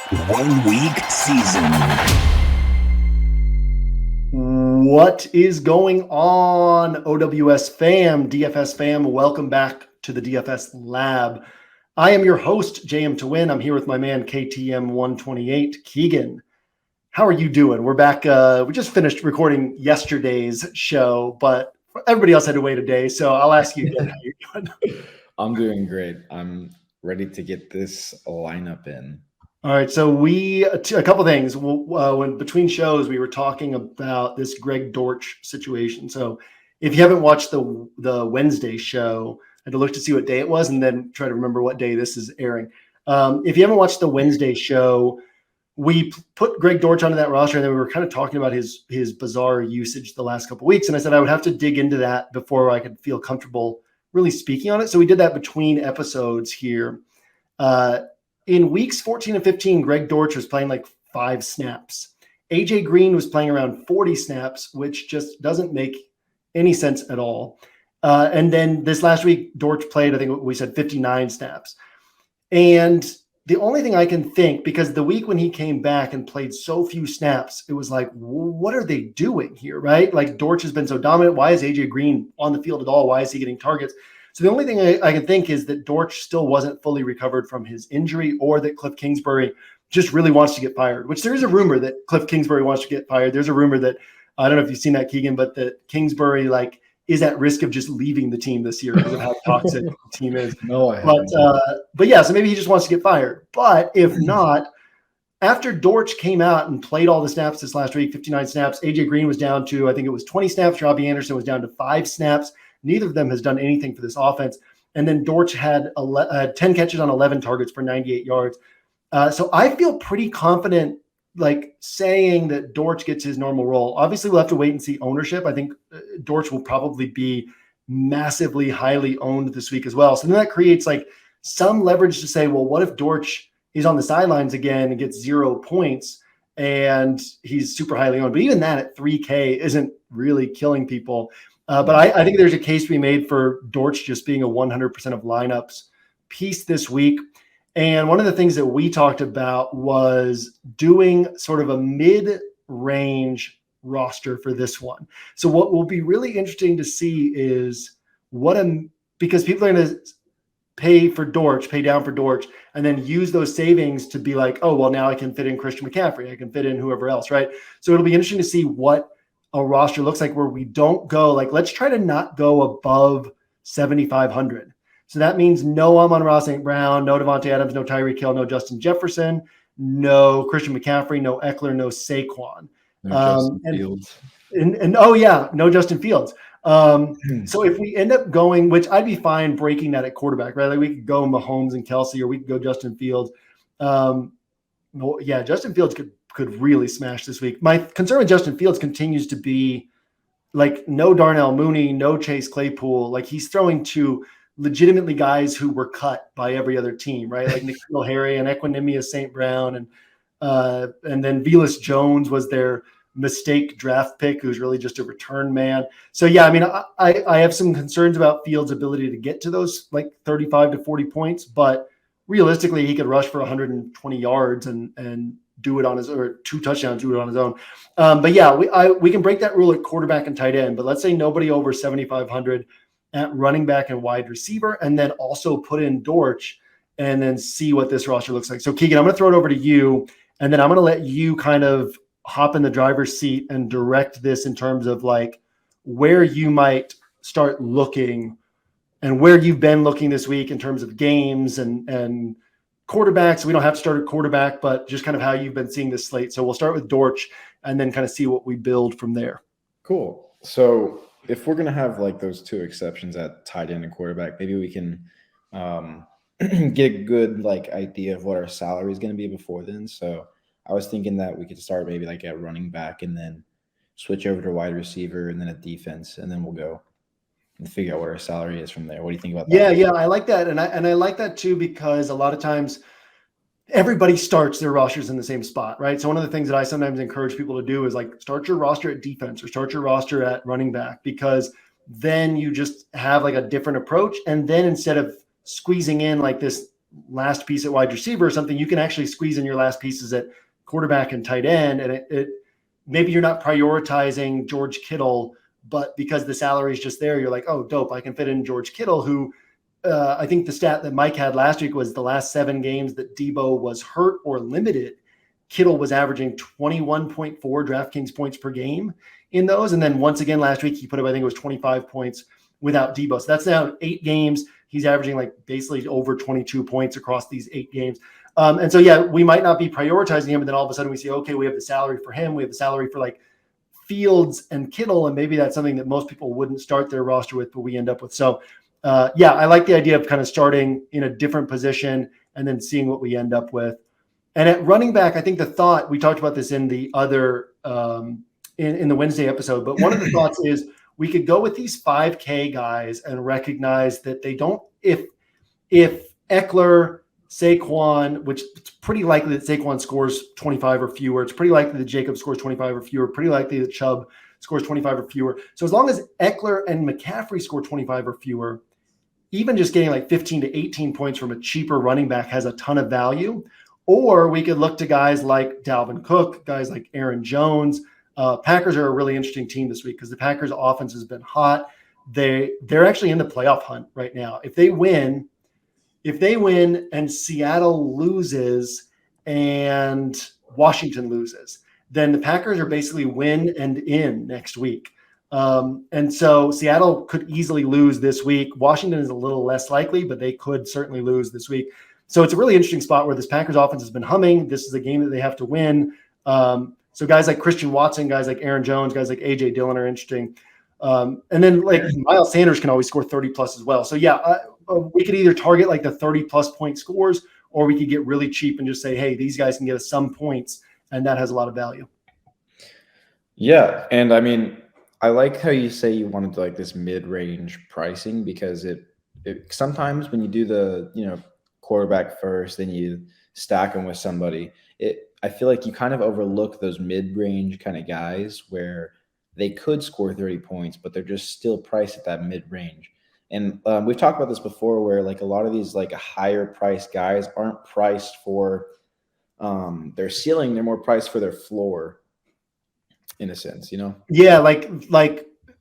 1 week season. What is going on, OWS fam, DFS fam? Welcome back to the DFS lab. I am your host, JM to Win. I'm here with my man, KTM 128, Keegan. How are you doing? We're back. We just finished recording yesterday's show, but everybody else had to wait a day. So I'll ask you again how you're doing. I'm doing great. I'm ready to get this lineup in. All right, so a couple things. When between shows, we were talking about this Greg Dortch situation. So if you haven't watched the Wednesday show, I had to look to see what day it was and then try to remember what day this is airing. If you haven't watched the Wednesday show, we put Greg Dortch onto that roster, and then we were kind of talking about his bizarre usage the last couple of weeks. And I said I would have to dig into that before I could feel comfortable really speaking on it. So we did that between episodes here. In weeks 14 and 15, Greg Dortch was playing like 5 snaps. AJ Green was playing around 40 snaps, which just doesn't make any sense at all. And then this last week, Dortch played, I think we said 59 snaps. And the only thing I can think, because the week when he came back and played so few snaps, it was like, what are they doing here, right? Like Dortch has been so dominant. Why is AJ Green on the field at all? Why is he getting targets? So the only thing I can think is that Dortch still wasn't fully recovered from his injury, or that Cliff Kingsbury just really wants to get fired, which there is a rumor that Cliff Kingsbury wants to get fired. There's a rumor that, I don't know if you've seen that, Keegan, but that Kingsbury is at risk of just leaving the team this year because of how toxic the team is. No, I haven't. But yeah, so maybe he just wants to get fired. But if not, after Dortch came out and played all the snaps this last week, 59 snaps, AJ Green was down to, I think it was 20 snaps. Robbie Anderson was down to 5 snaps. Neither of them has done anything for this offense. And then Dortch had 10 catches on 11 targets for 98 yards. So I feel pretty confident, saying that Dortch gets his normal role. Obviously, we'll have to wait and see ownership. I think Dortch will probably be massively highly owned this week as well. So then that creates some leverage to say, well, what if Dortch is on the sidelines again and gets 0 points and he's super highly owned? But even that at 3K isn't really killing people. But I think there's a case to be made for Dortch just being a 100% of lineups piece this week. And one of the things that we talked about was doing sort of a mid-range roster for this one. So what will be really interesting to see is because people are going to pay down for Dortch, and then use those savings to be like, oh, well, now I can fit in Christian McCaffrey. I can fit in whoever else, right? So it'll be interesting to see what a roster looks like where we don't go, let's try to not go above 7,500. So that means no Amon-Ra St. Brown, no Devontae Adams, no Tyreek Hill, no Justin Jefferson, no Christian McCaffrey, no Eckler, no Saquon. No Justin Fields. No Justin Fields. So if we end up going, which I'd be fine breaking that at quarterback, right? We could go Mahomes and Kelce, or we could go Justin Fields. Justin Fields could really smash this week. My concern with Justin Fields continues to be no Darnell Mooney, no Chase Claypool. He's throwing to legitimately guys who were cut by every other team, right? Like N'Keal Harry and Equinemius St. Brown, and then Velus Jones was their mistake draft pick, who's really just a return man. So yeah, I mean, I have some concerns about Fields' ability to get to those 35 to 40 points, but realistically, he could rush for 120 yards and do it on his, or 2 touchdowns, do it on his own. But yeah, we can break that rule at quarterback and tight end, but let's say nobody over 7,500 at running back and wide receiver, and then also put in Dortch and then see what this roster looks like. So Keegan, I'm going to throw it over to you, and then I'm going to let you kind of hop in the driver's seat and direct this in terms of where you might start looking and where you've been looking this week in terms of games and quarterbacks. We don't have to start at quarterback, but just kind of how you've been seeing this slate. So we'll start with Dortch and then kind of see what we build from there. Cool. So if we're going to have those 2 exceptions at tight end and quarterback, maybe we can get a good idea of what our salary is going to be before then. So I was thinking that we could start maybe at running back and then switch over to wide receiver and then at defense, and then we'll go and figure out what our salary is from there. What do you think about that? Yeah, I like that. And I like that too, because a lot of times everybody starts their rosters in the same spot, right? So one of the things that I sometimes encourage people to do is start your roster at defense or start your roster at running back, because then you just have a different approach. And then instead of squeezing in this last piece at wide receiver or something, you can actually squeeze in your last pieces at quarterback and tight end. And it maybe you're not prioritizing George Kittle, but because the salary is just there, you're like, oh, dope, I can fit in George Kittle, who I think the stat that Mike had last week was the last 7 games that Debo was hurt or limited, Kittle was averaging 21.4 DraftKings points per game in those. And then once again, last week, he put up, I think it was 25 points without Debo. So that's now 8 games. He's averaging like basically over 22 points across these 8 games. And so, yeah, we might not be prioritizing him. And then all of a sudden we say, okay, we have the salary for him. We have the salary for like Fields and Kittle. And maybe that's something that most people wouldn't start their roster with, but we end up with. So, yeah, I like the idea of kind of starting in a different position and then seeing what we end up with. And at running back, I think the thought, we talked about this in the other, in the Wednesday episode, but one of the thoughts is we could go with these 5K guys and recognize that they don't, if Eckler, Saquon, which it's pretty likely that Saquon scores 25 or fewer, it's pretty likely that Jacob scores 25 or fewer, pretty likely that Chubb scores 25 or fewer. So as long as Eckler and McCaffrey score 25 or fewer, even just getting like 15 to 18 points from a cheaper running back has a ton of value. Or we could look to guys like Dalvin Cook, guys like Aaron Jones. Packers are a really interesting team this week because the Packers offense has been hot. They're actually in the playoff hunt right now. If they win and Seattle loses and Washington loses, then the Packers are basically win and in next week. And so Seattle could easily lose this week. Washington is a little less likely, but they could certainly lose this week. So it's a really interesting spot where this Packers offense has been humming. This is a game that they have to win. So guys like Christian Watson, guys like Aaron Jones, guys like A.J. Dillon are interesting. And then like Miles Sanders can always score 30 plus as well. So yeah, we could either target like the 30 plus point scores, or we could get really cheap and just say, hey, these guys can get us some points, and that has a lot of value. Yeah, and I mean, I like how you say you wanted to like this mid-range pricing, because it sometimes when you do the quarterback first, then you stack them with somebody, I feel like you kind of overlook those mid-range kind of guys where they could score 30 points, but they're just still priced at that mid-range. And we've talked about this before, where like a lot of these like higher priced guys aren't priced for their ceiling, they're more priced for their floor, in a sense, Yeah, like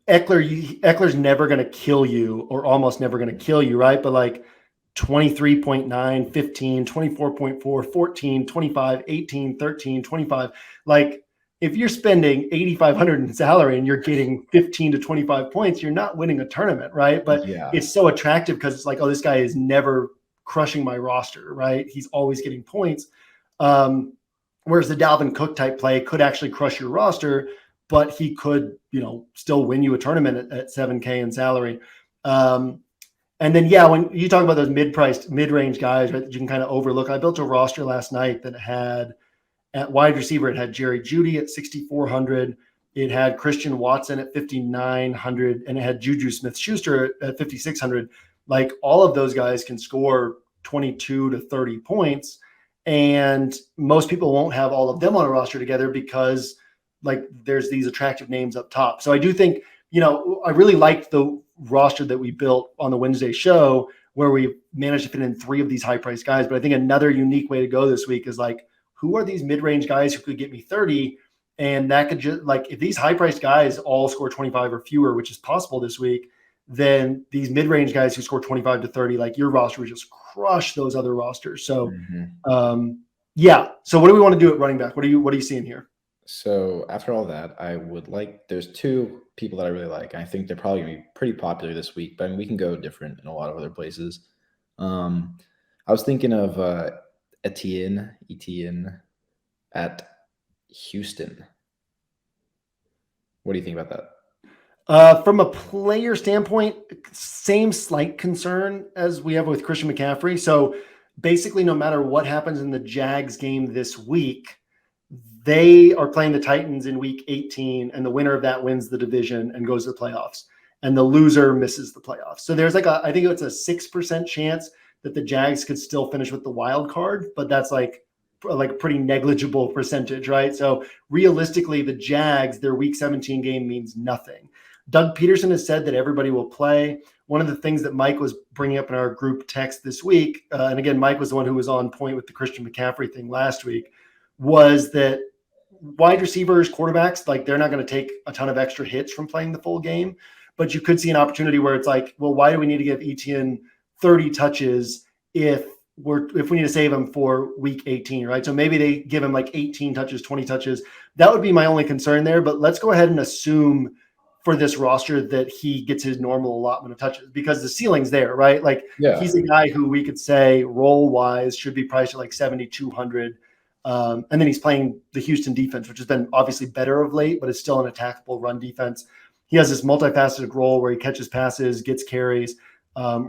Eckler's never going to kill you, or almost never going to kill you, right? But like 23.9, 15, 24.4, 14, 25, 18, 13, 25. Like if you're spending $8,500 in salary and you're getting 15 to 25 points, you're not winning a tournament, right? But yeah, it's so attractive because it's like, oh, this guy is never crushing my roster, right? He's always getting points. Whereas the Dalvin Cook type play could actually crush your roster, but he could, still win you a tournament at 7K in salary. And then, yeah, when you talk about those mid-priced, mid-range guys, right, that you can kind of overlook. I built a roster last night that had, at wide receiver, it had Jerry Jeudy at 6,400. It had Christian Watson at 5,900, and it had Juju Smith-Schuster at 5,600. Like all of those guys can score 22 to 30 points. And most people won't have all of them on a roster together because like there's these attractive names up top. So I do think, I really liked the roster that we built on the Wednesday show where we managed to fit in 3 of these high priced guys. But I think another unique way to go this week is like, who are these mid-range guys who could get me 30? And that could just like, if these high priced guys all score 25 or fewer, which is possible this week, then these mid-range guys who score 25 to 30, like your roster would just crush those other rosters. So, yeah. So what do we want to do at running back? What are you seeing here? So after all that, there's 2 people that I really like. I think they're probably going to be pretty popular this week, but I mean, we can go different in a lot of other places. I was thinking of Etienne at Houston. What do you think about that? From a player standpoint, same slight concern as we have with Christian McCaffrey. So basically, no matter what happens in the Jags game this week, they are playing the Titans in week 18, and the winner of that wins the division and goes to the playoffs, and the loser misses the playoffs. So there's like I think it's a 6% chance that the Jags could still finish with the wild card, but that's like a pretty negligible percentage, right? So realistically, the Jags, their week 17 game means nothing. Doug Peterson has said that everybody will play. One of the things that Mike was bringing up in our group text this week, and again, Mike was the one who was on point with the Christian McCaffrey thing last week, was that wide receivers, quarterbacks, like they're not going to take a ton of extra hits from playing the full game, but you could see an opportunity where it's like, well, why do we need to give Etienne 30 touches if we need to save him for week 18, right? So maybe they give him like 18 touches, 20 touches. That would be my only concern there, but let's go ahead and assume for this roster that he gets his normal allotment of touches because the ceiling's there, right? Like he's a guy who we could say role wise should be priced at like 7,200. And then he's playing the Houston defense, which has been obviously better of late, but it's still an attackable run defense. He has this multifaceted role where he catches passes, gets carries.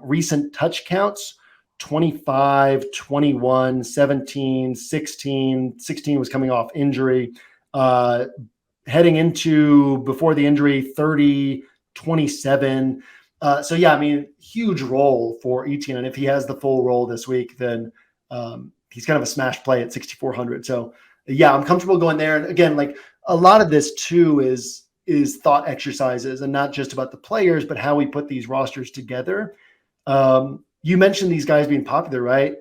Recent touch counts, 25, 21, 17, 16. 16 was coming off injury. Heading into before the injury, 30, 27. So yeah, I mean, huge role for Etienne. And if he has the full role this week, then he's kind of a smash play at 6,400. So yeah, I'm comfortable going there. And again, like a lot of this too is thought exercises and not just about the players, but how we put these rosters together. You mentioned these guys being popular, right?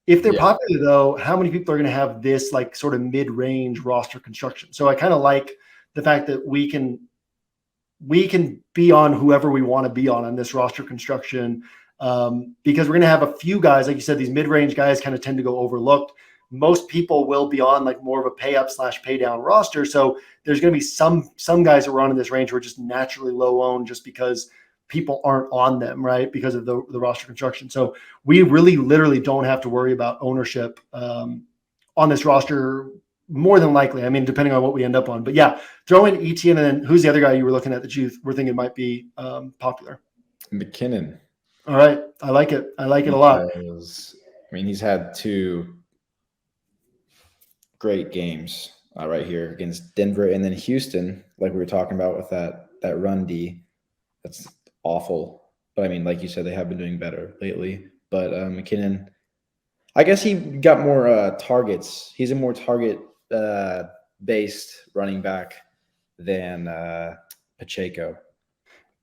If they're popular though, how many people are going to have this like sort of mid-range roster construction? So I kind of like the fact that we can be on whoever we want to be on this roster construction. Because we're going to have a few guys, like you said, these mid-range guys kind of tend to go overlooked. Most people will be on like more of a pay up / pay down roster. So there's going to be some guys that run in this range who are just naturally low owned just because people aren't on them, right? Because of the roster construction. So we really literally don't have to worry about ownership on this roster more than likely. I mean, depending on what we end up on. But yeah, throw in Etienne, and then who's the other guy you were looking at that you were thinking might be popular? McKinnon. All right. I like it. I like it a lot. I mean, he's had 2 great games right here against Denver and then Houston, like we were talking about with that run D. That's awful. But I mean, like you said, they have been doing better lately. But McKinnon, I guess he got more targets. He's a more target-based running back than Pacheco.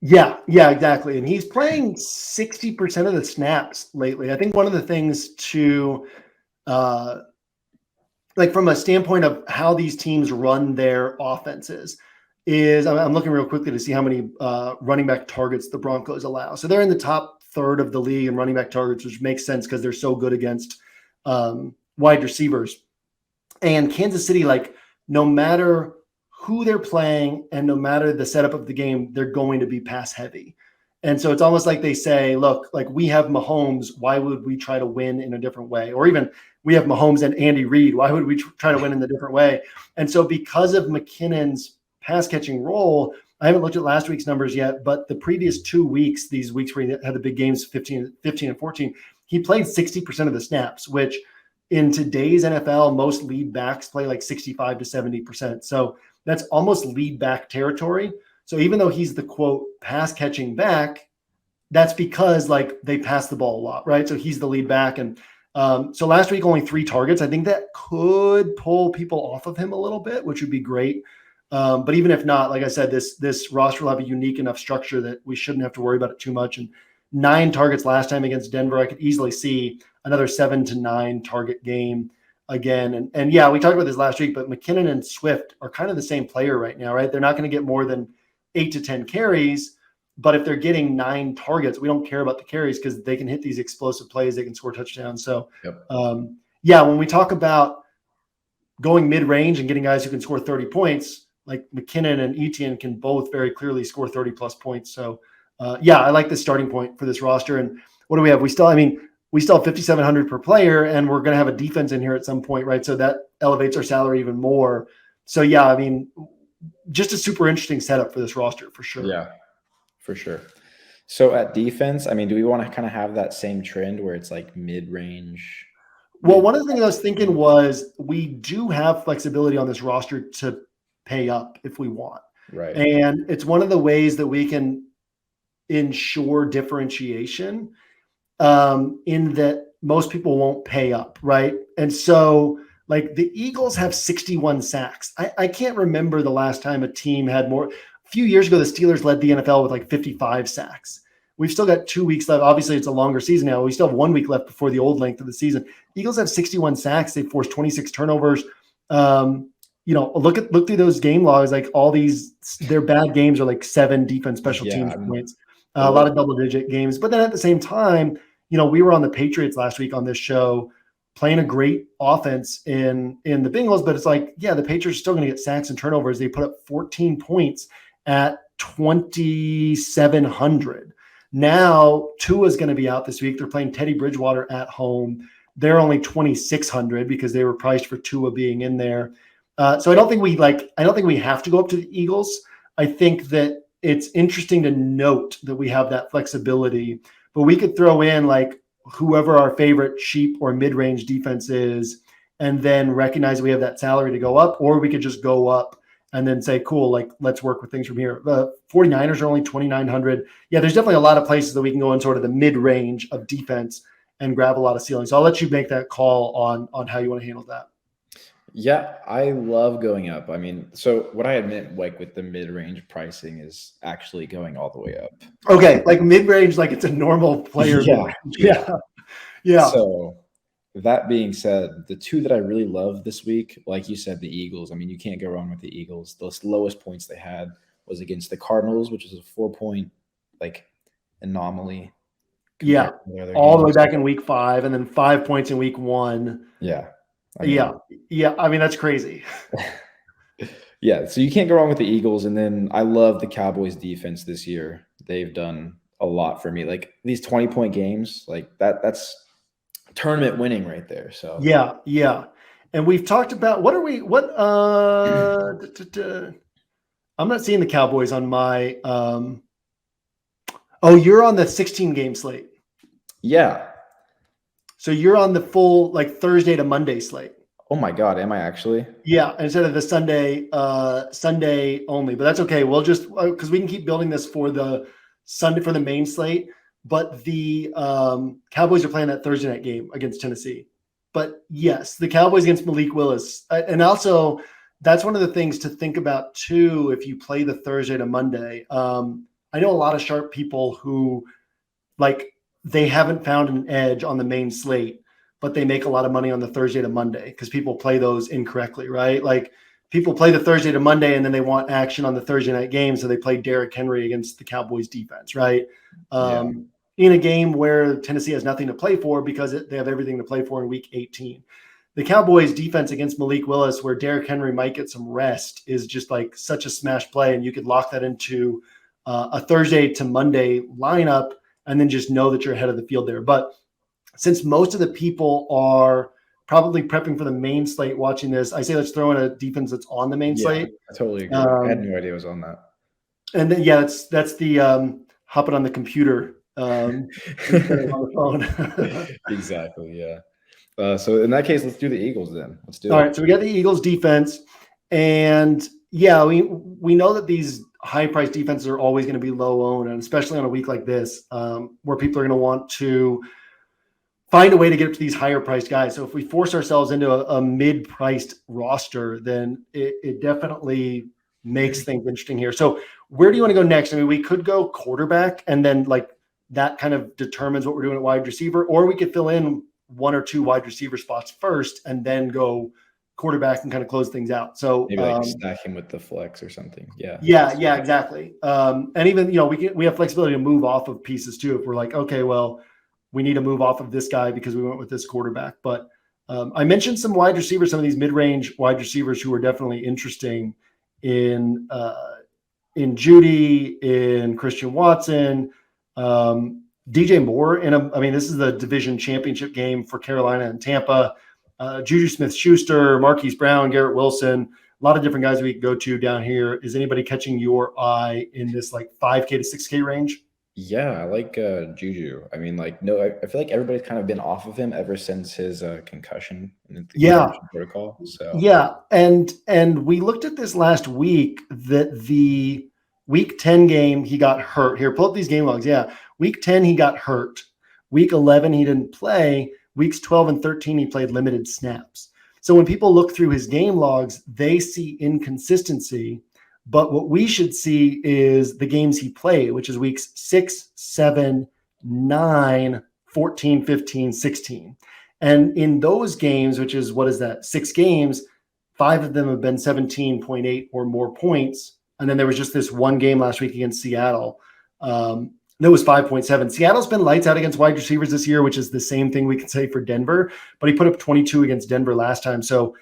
Yeah, exactly. And he's playing 60% of the snaps lately. I think one of the things to like from a standpoint of how these teams run their offenses is I'm looking real quickly to see how many running back targets the Broncos allow. So they're in the top third of the league in running back targets, which makes sense because they're so good against wide receivers. And Kansas City, like no matter who they're playing and no matter the setup of the game, they're going to be pass heavy. And so it's almost like they say, look, like we have Mahomes, why would we try to win in a different way? Or even we have Mahomes and Andy Reid, why would we try to win in a different way? And so because of McKinnon's pass catching role, I haven't looked at last week's numbers yet, but the previous 2 weeks, these weeks where he had the big games, 15 and 14, he played 60% of the snaps, which in today's NFL, most lead backs play like 65 to 70%. So that's almost lead back territory. So even though he's the quote pass catching back, that's because like they pass the ball a lot, right? So he's the lead back. And so last week, only 3 targets. I think that could pull people off of him a little bit, which would be great. But even if not, like I said, this roster will have a unique enough structure that we shouldn't have to worry about it too much. And 9 targets last time against Denver, I could easily see another 7 to 9 target game again. And yeah, we talked about this last week, but McKinnon and Swift are kind of the same player right now, right? They're not going to get more than 8 to 10 carries, but if they're getting 9 targets, we don't care about the carries because they can hit these explosive plays. They can score touchdowns. So yeah, when we talk about going mid-range and getting guys who can score 30 points, like McKinnon and Etienne can both very clearly score 30 plus points. So yeah, I like this starting point for this roster. And what do we have? We still have 5,700 per player, and we're going to have a defense in here at some point, right? So that elevates our salary even more. So yeah, I mean, just a super interesting setup for this roster for sure. Yeah, for sure. So at defense, I mean, do we want to kind of have that same trend where it's like mid-range? Well, one of the things I was thinking was we do have flexibility on this roster to pay up if we want. Right. And it's one of the ways that we can ensure differentiation in that most people won't pay up, right? And so like the Eagles have 61 sacks. I can't remember the last time a team had more. few years ago, the Steelers led the NFL with like 55 sacks. We've still got 2 weeks left. Obviously, it's a longer season now. We still have 1 week left before the old length of the season. Eagles have 61 sacks. They forced 26 turnovers. Look through those game logs. Like all these, their bad games are like 7 defense special teams points. A lot of double-digit games. But then at the same time, we were on the Patriots last week on this show, playing a great offense in the Bengals. But it's like, yeah, the Patriots are still going to get sacks and turnovers. They put up 14 points at 2,700. Now, Tua's going to be out this week. They're playing Teddy Bridgewater at home. They're only 2,600 because they were priced for Tua being in there. So I don't think we have to go up to the Eagles. I think that it's interesting to note that we have that flexibility, but we could throw in like whoever our favorite cheap or mid-range defense is, and then recognize we have that salary to go up, or we could just go up and then say, cool, like let's work with things from here. The 49ers are only 2,900. Yeah, there's definitely a lot of places that we can go in sort of the mid-range of defense and grab a lot of ceiling. So I'll let you make that call on how you want to handle that. Yeah, I love going up. I mean, so what I had meant like with the mid-range pricing is actually going all the way up. Okay, like mid-range, like it's a normal player. Yeah. So that being said, the two that I really love this week, like you said, the Eagles. I mean, you can't go wrong with the Eagles. The lowest points they had was against the Cardinals, which is a 4-point like anomaly. Yeah, all the way back in week 5, and then 5 points in week 1. Yeah. I mean, that's crazy. Yeah, so you can't go wrong with the Eagles. And then I love the Cowboys defense this year. They've done a lot for me. Like these 20-point games, like that's tournament winning right there. So yeah. And we've talked about I'm not seeing the Cowboys on my you're on the 16 game slate. Yeah. So you're on the full like Thursday to Monday slate. Oh my God, am I actually? Yeah, instead of the Sunday only, but that's okay. We'll just because we can keep building this for the Sunday for the main slate. But the Cowboys are playing that Thursday night game against Tennessee. But yes, the Cowboys against Malik Willis, and also that's one of the things to think about too. If you play the Thursday to Monday, I know a lot of sharp people who like. They haven't found an edge on the main slate, but they make a lot of money on the Thursday to Monday because people play those incorrectly, right? Like people play the Thursday to Monday and then they want action on the Thursday night game. So they play Derrick Henry against the Cowboys defense, right? In a game where Tennessee has nothing to play for because they have everything to play for in week 18. The Cowboys defense against Malik Willis, where Derrick Henry might get some rest, is just like such a smash play. And you could lock that into a Thursday to Monday lineup and then just know that you're ahead of the field there. But since most of the people are probably prepping for the main slate watching this, I say let's throw in a defense that's on the main slate. I totally agree. I had no idea it was on that. And then, that's the hopping on the computer on the phone. Exactly, yeah. So in that case, let's do the Eagles then. Let's do it. All right, so we got the Eagles defense. And, yeah, we know that these high-priced defenses are always going to be low-owned, and especially on a week like this where people are going to want to find a way to get up to these higher-priced guys. So if we force ourselves into a mid-priced roster, then it definitely makes things interesting here. So where do you want to go next? I mean, we could go quarterback, and then like that kind of determines what we're doing at wide receiver, or we could fill in 1 or 2 wide receiver spots first and then go quarterback and kind of close things out. So maybe like stack him with the flex or something. Yeah, exactly. And even we have flexibility to move off of pieces too. If we're like, okay, well, we need to move off of this guy because we went with this quarterback. But I mentioned some wide receivers, some of these mid-range wide receivers who are definitely interesting in Judy, in Christian Watson, DJ Moore. This is the division championship game for Carolina and Tampa. Juju Smith-Schuster, Marquise Brown, Garrett Wilson, a lot of different guys we can go to down here. Is anybody catching your eye in this like 5K to 6K range? Yeah, I like Juju. I mean, I feel like everybody's kind of been off of him ever since his concussion protocol. So yeah, and we looked at this last week that the week 10 game he got hurt. Here, pull up these game logs. Yeah, week 10 he got hurt. Week 11 he didn't play. Weeks 12 and 13 he played limited snaps. So when people look through his game logs, they see inconsistency, But what we should see is the games he played, which is weeks 6, 7, 9, 14, 15, 16. And in those games, which is, what is that? 6 games, 5 of them have been 17.8 or more points. And then there was just this one game last week against Seattle. That was 5.7. Seattle's been lights out against wide receivers this year, which is the same thing we can say for Denver. But he put up 22 against Denver last time. So,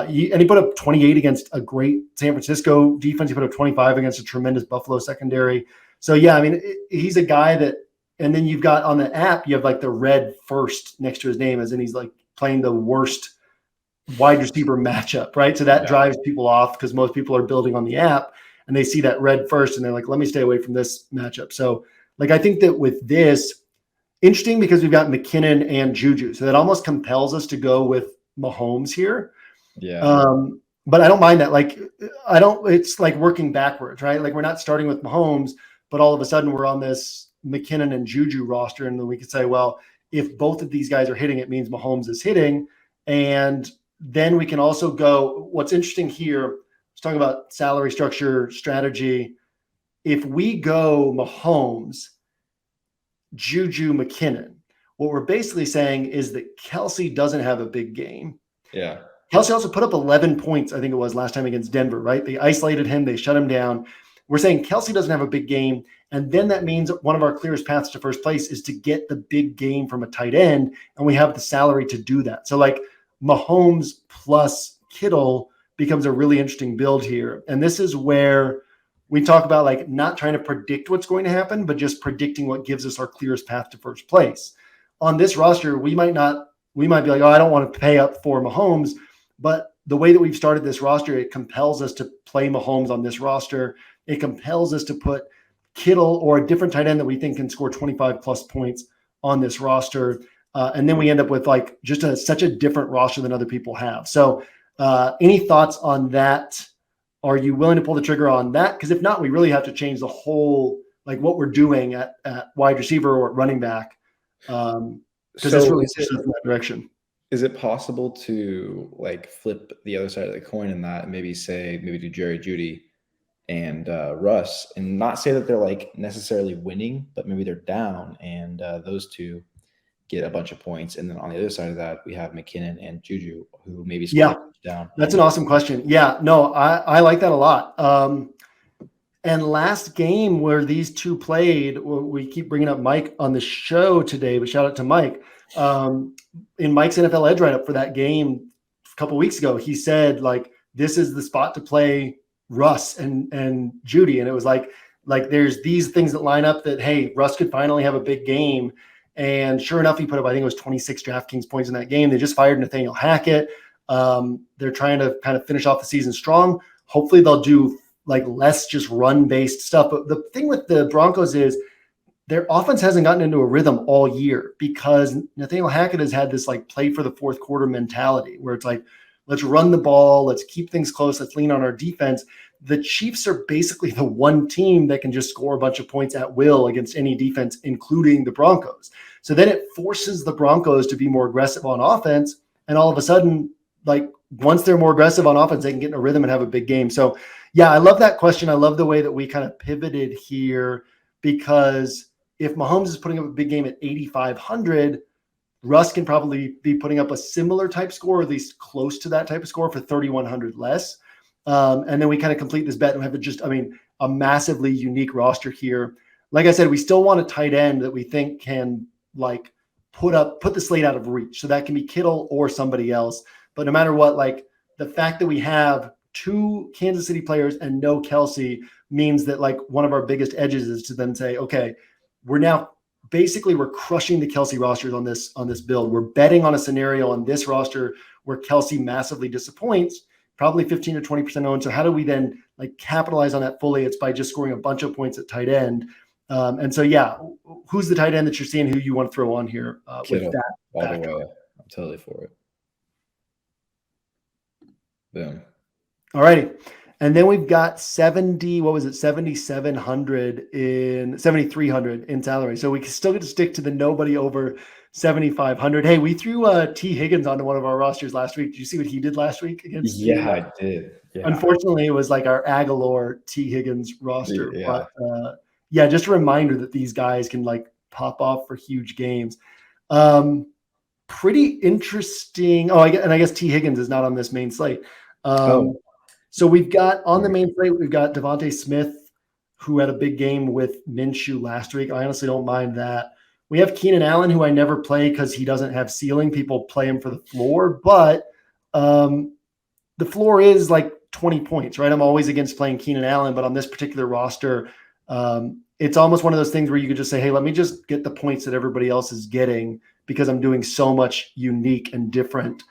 he put up 28 against a great San Francisco defense. He put up 25 against a tremendous Buffalo secondary. So, yeah, I mean, he's a guy that, and then you've got on the app, you have like the red first next to his name, as in he's like playing the worst wide receiver matchup, right? So that drives people off because most people are building on the app and they see that red first and they're like, let me stay away from this matchup. So, like, I think that with this, interesting because we've got McKinnon and Juju. So that almost compels us to go with Mahomes here. Yeah. But I don't mind that. Like, it's like working backwards, right? Like, we're not starting with Mahomes, but all of a sudden we're on this McKinnon and Juju roster. And then we could say, well, if both of these guys are hitting, it means Mahomes is hitting. And then we can also go, what's interesting here, let's talk about salary structure strategy. If we go Mahomes, Juju, McKinnon, what we're basically saying is that Kelce doesn't have a big game. Yeah. Kelce also put up 11 points, I think it was last time against Denver, right? They isolated him. They shut him down. We're saying Kelce doesn't have a big game. And then that means one of our clearest paths to first place is to get the big game from a tight end. And we have the salary to do that. So like Mahomes plus Kittle becomes a really interesting build here. And this is where we talk about like not trying to predict what's going to happen, but just predicting what gives us our clearest path to first place. On this roster, we might be like, oh, I don't want to pay up for Mahomes. But the way that we've started this roster, it compels us to play Mahomes on this roster. It compels us to put Kittle or a different tight end that we think can score 25 plus points on this roster. And then we end up with like just such a different roster than other people have. So any thoughts on that? Are you willing to pull the trigger on that? Because if not, we really have to change the whole, like what we're doing at wide receiver or running back. Because it's really in that direction. Is it possible to like flip the other side of the coin in that and maybe do Jerry Jeudy and Russ and not say that they're like necessarily winning, but maybe they're down and those two get a bunch of points. And then on the other side of that, we have McKinnon and Juju who maybe score down. That's an awesome question. Yeah, no, I like that a lot. And last game where these two played, we keep bringing up Mike on the show today, but shout out to Mike. In Mike's NFL Edge write-up for that game a couple weeks ago, he said, like, this is the spot to play Russ and Judy. And it was like there's these things that line up that, hey, Russ could finally have a big game. And sure enough, he put up, I think it was 26 DraftKings points in that game. They just fired Nathaniel Hackett. They're trying to kind of finish off the season strong. Hopefully they'll do like less just run-based stuff. But the thing with the Broncos is their offense hasn't gotten into a rhythm all year because Nathaniel Hackett has had this like play for the fourth quarter mentality where it's like, let's run the ball, let's keep things close, let's lean on our defense. The Chiefs are basically the one team that can just score a bunch of points at will against any defense, including the Broncos. So then it forces the Broncos to be more aggressive on offense. And all of a sudden, like once they're more aggressive on offense, they can get in a rhythm and have a big game. So yeah, I love that question. I love the way that we kind of pivoted here because if Mahomes is putting up a big game at 8,500, Russ can probably be putting up a similar type score, or at least close to that type of score for 3,100 less. And then we kind of complete this bet and have a massively unique roster here. Like I said, we still want a tight end that we think can like put the slate out of reach. So that can be Kittle or somebody else. But no matter what, like the fact that we have 2 Kansas City players and no Kelce means that like one of our biggest edges is to then say, okay, we're crushing the Kelce rosters on this build. We're betting on a scenario on this roster where Kelce massively disappoints, probably 15 to 20% owned. So how do we then like capitalize on that fully? It's by just scoring a bunch of points at tight end. And so, yeah, who's the tight end that you're seeing who you want to throw on here with that? All the way. I'm totally for it. Boom. All righty. And then we've got 7,300 in salary. So we can still get to stick to the nobody over 7,500. Hey, we threw T. Higgins onto one of our rosters last week. Did you see what he did last week against? Yeah, I did. Yeah. Unfortunately, it was like our Aguilar T. Higgins roster. Yeah. But just a reminder that these guys can like pop off for huge games. Pretty interesting. Oh, I guess T. Higgins is not on this main slate. So we've got on the main slate, we've got Devontae Smith, who had a big game with Minshew last week. I honestly don't mind that. We have Keenan Allen, who I never play because he doesn't have ceiling. People play him for the floor, but the floor is like 20 points, right? I'm always against playing Keenan Allen, but on this particular roster, it's almost one of those things where you could just say, hey, let me just get the points that everybody else is getting because I'm doing so much unique and different.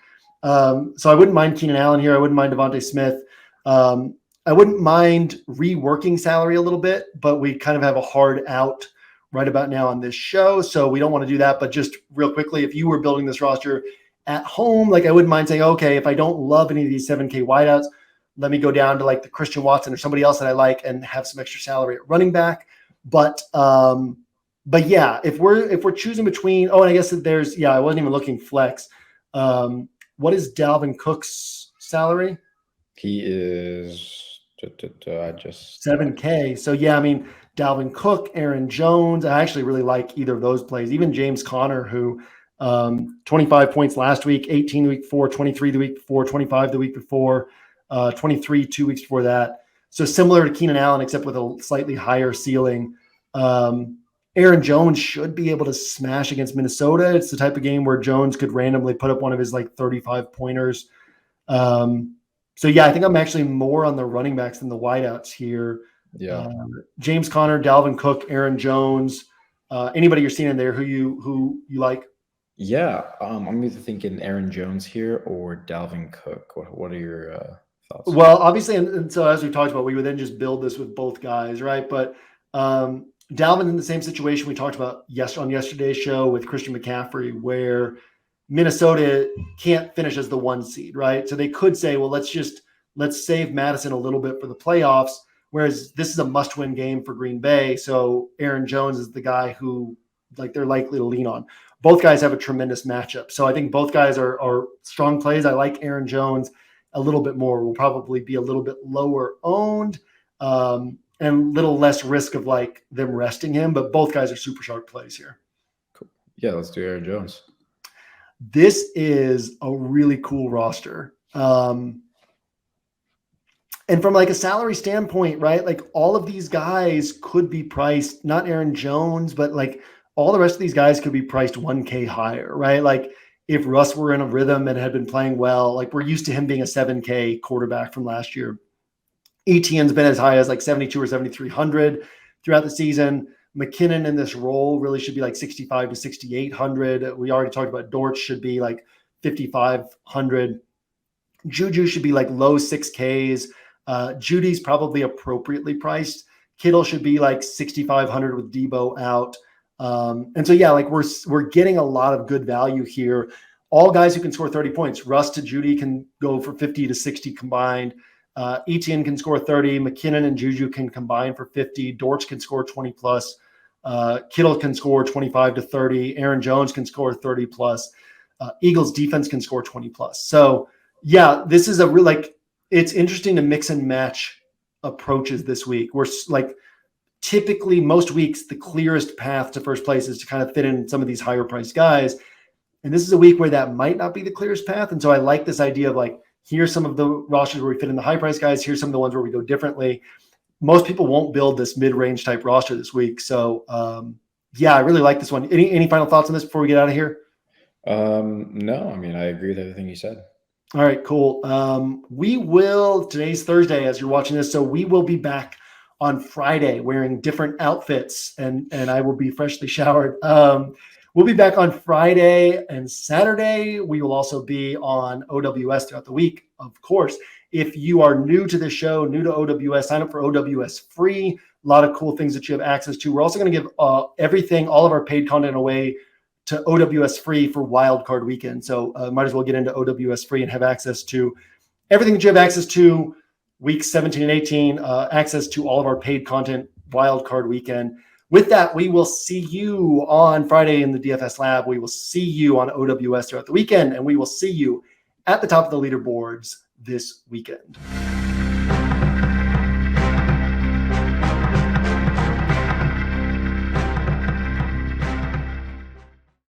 So I wouldn't mind Keenan Allen here. I wouldn't mind Devontae Smith. I wouldn't mind reworking salary a little bit, but we kind of have a hard out right about now on this show. So we don't want to do that. But just real quickly, if you were building this roster at home, like I wouldn't mind saying, okay, if I don't love any of these 7K wideouts, let me go down to like the Christian Watson or somebody else that I like and have some extra salary at running back. But yeah, if we're choosing between, and I guess that I wasn't even looking flex. What is Dalvin Cook's salary? He is just 7K. So yeah, I mean, Dalvin Cook, Aaron Jones. I actually really like either of those plays. Even James Conner, who 25 points last week, 18 the week before, 23 the week before, 25 the week before, 23 2 weeks before that. So similar to Keenan Allen, except with a slightly higher ceiling. Aaron Jones should be able to smash against Minnesota. It's the type of game where Jones could randomly put up one of his like 35 pointers. So yeah, I think I'm actually more on the running backs than the wideouts here. Yeah. James Conner, Dalvin Cook, Aaron Jones. Anybody you're seeing in there who you like? Yeah, I'm either thinking Aaron Jones here or Dalvin Cook. What are your thoughts? Well, obviously, and so as we talked about, we would then just build this with both guys, right? But Dalvin in the same situation we talked about on yesterday's show with Christian McCaffrey, where Minnesota can't finish as the 1 seed, right? So they could say, well, let's save Madison a little bit for the playoffs. Whereas this is a must-win game for Green Bay. So Aaron Jones is the guy who like they're likely to lean on. Both guys have a tremendous matchup. So I think both guys are strong plays. I like Aaron Jones a little bit more. Will probably be a little bit lower owned and a little less risk of like them resting him. But both guys are super sharp plays here. Cool. Yeah, let's do Aaron Jones. This is a really cool roster. And from like a salary standpoint, right? Like all of these guys could be priced, not Aaron Jones, but like all the rest of these guys could be priced 1K higher, right? Like if Russ were in a rhythm and had been playing well, like we're used to him being a 7K quarterback from last year. Etienne's been as high as like 72 or 7,300 throughout the season. McKinnon in this role really should be like 65 to 6,800. We already talked about Dortch should be like 5,500. Juju should be like low 6Ks. Judy's probably appropriately priced. Kittle should be like 6,500 with Debo out. And so, yeah, like we're getting a lot of good value here. All guys who can score 30 points. Russ to Judy can go for 50 to 60 combined. Etienne can score 30. McKinnon and Juju can combine for 50. Dortch can score 20 plus. Kittle can score 25 to 30. Aaron Jones can score 30 plus. Eagles defense can score 20 plus. So, yeah, this is a real like. It's interesting to mix and match approaches this week. We're like typically most weeks, the clearest path to first place is to kind of fit in some of these higher priced guys. And this is a week where that might not be the clearest path. And so I like this idea of like, here's some of the rosters where we fit in the high price guys. Here's some of the ones where we go differently. Most people won't build this mid-range type roster this week. So yeah, I really like this one. Any final thoughts on this before we get out of here? No, I mean, I agree with everything you said. All right, cool. Today's Thursday as you're watching this. So we will be back on Friday wearing different outfits and I will be freshly showered. We'll be back on Friday and Saturday. We will also be on OWS throughout the week, of course. If you are new to the show, new to OWS, sign up for OWS free. A lot of cool things that you have access to. We're also going to give all of our paid content away to OWS free for wildcard weekend. So might as well get into OWS free and have access to everything that you have access to weeks 17 and 18, access to all of our paid content wildcard weekend. With that, we will see you on Friday in the DFS Lab. We will see you on OWS throughout the weekend, and we will see you at the top of the leaderboards this weekend.